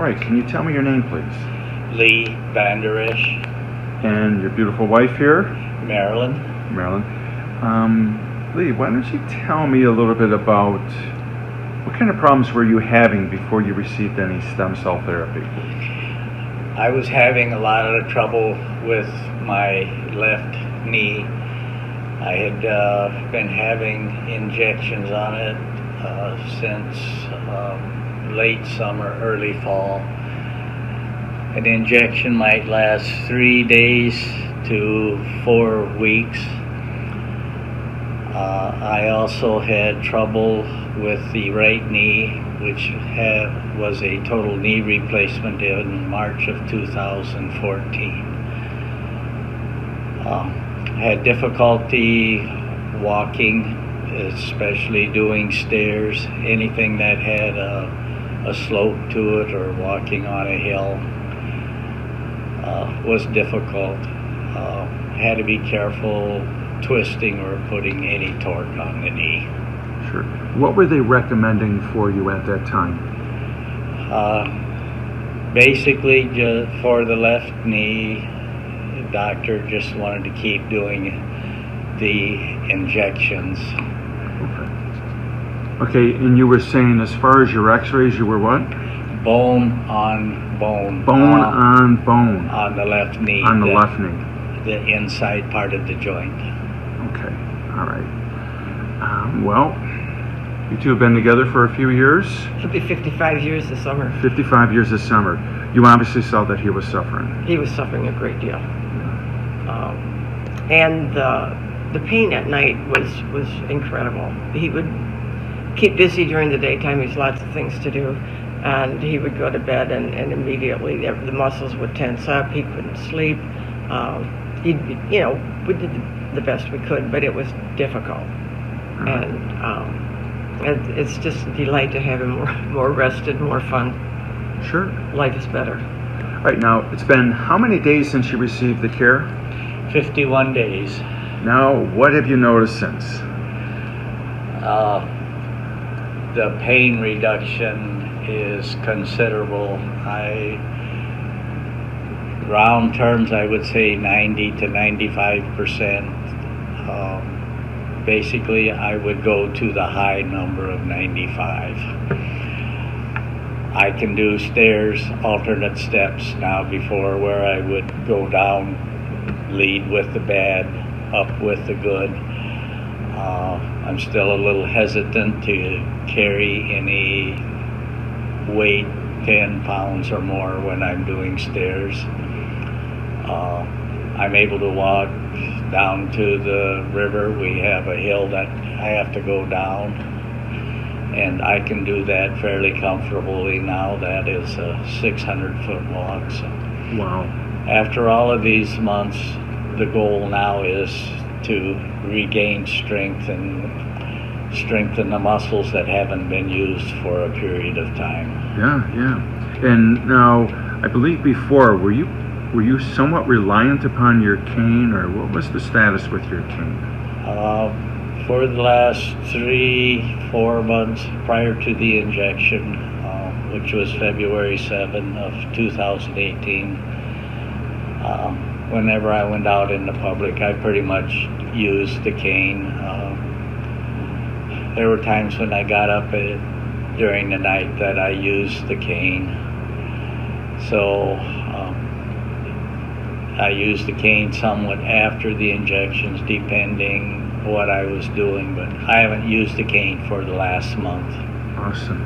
right, can you tell me your name, please? Lee Banderish, And your beautiful wife here? Maryland. Marilyn. Lee, why don't you tell me a little bit about what kind of problems were you having before you received any stem cell therapy? I was having a lot of trouble with my left knee. I had been having injections on it since late summer, early fall. An injection might last 3 days to 4 weeks. I also had trouble with the right knee, which was a total knee replacement in March of 2014. Had difficulty walking, especially doing stairs, anything that had a slope to it or walking on a hill was difficult. Had to be careful twisting or putting any torque on the knee. Sure. What were they recommending for you at that time? Basically, just for the left knee, the doctor just wanted to keep doing the injections. Okay, and you were saying as far as your x-rays, you were what? Bone on bone. Bone on bone. On the left knee. On the left knee. The inside part of the joint. Okay, all right. Well, you two have been together for a few years. It'll be 55 years this summer. 55 years this summer. You obviously saw that he was suffering. He was suffering a great deal. And the pain at night was incredible. He would keep busy during the daytime. He has lots of things to do. And he would go to bed and immediately the muscles would tense up. He couldn't sleep. We did the best we could, but it was difficult. And it's just a delight to have him more rested, more fun. Sure. Life is better. All right, now, it's been how many days since you received the care? 51 days. Now, what have you noticed since? The pain reduction is considerable. Round terms, I would say 90 to 95%. Basically, I would go to the high number of 95. I can do stairs, alternate steps now before, where I would go down, lead with the bad, up with the good. I'm still a little hesitant to carry any weight, 10 pounds or more, when I'm doing stairs. I'm able to walk down to the river. We have a hill that I have to go down, and I can do that fairly comfortably now. That is a 600-foot walk. So Wow. after all of these months, the goal now is to regain strength and strengthen the muscles that haven't been used for a period of time. Yeah. And now, I believe before, were you somewhat reliant upon your cane, or what was the status with your cane? For the last 3-4 months prior to the injection, which was February 7 of 2018, whenever I went out in the public, I pretty much used the cane. There were times when I got up during the night that I used the cane. So I used the cane somewhat after the injections, depending what I was doing, but I haven't used the cane for the last month. Awesome.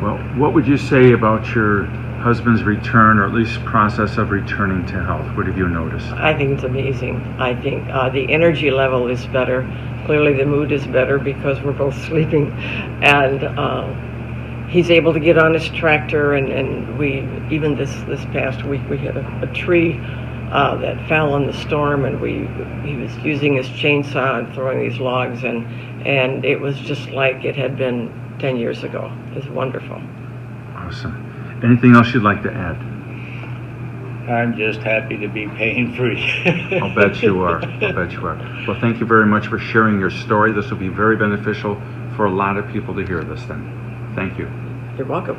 Well, what would you say about your husband's return, or at least process of returning to health? What have you noticed? I think it's amazing. I think the energy level is better. Clearly the mood is better because we're both sleeping. And he's able to get on his tractor, and we, even this past week, we had a tree that fell in the storm, and he was using his chainsaw and throwing these logs, and it was just like it had been 10 years ago. It was wonderful. Awesome. Anything else you'd like to add? I'm just happy to be pain-free. I'll bet you are. Well, thank you very much for sharing your story. This will be very beneficial for a lot of people to hear this then. Thank you. You're welcome.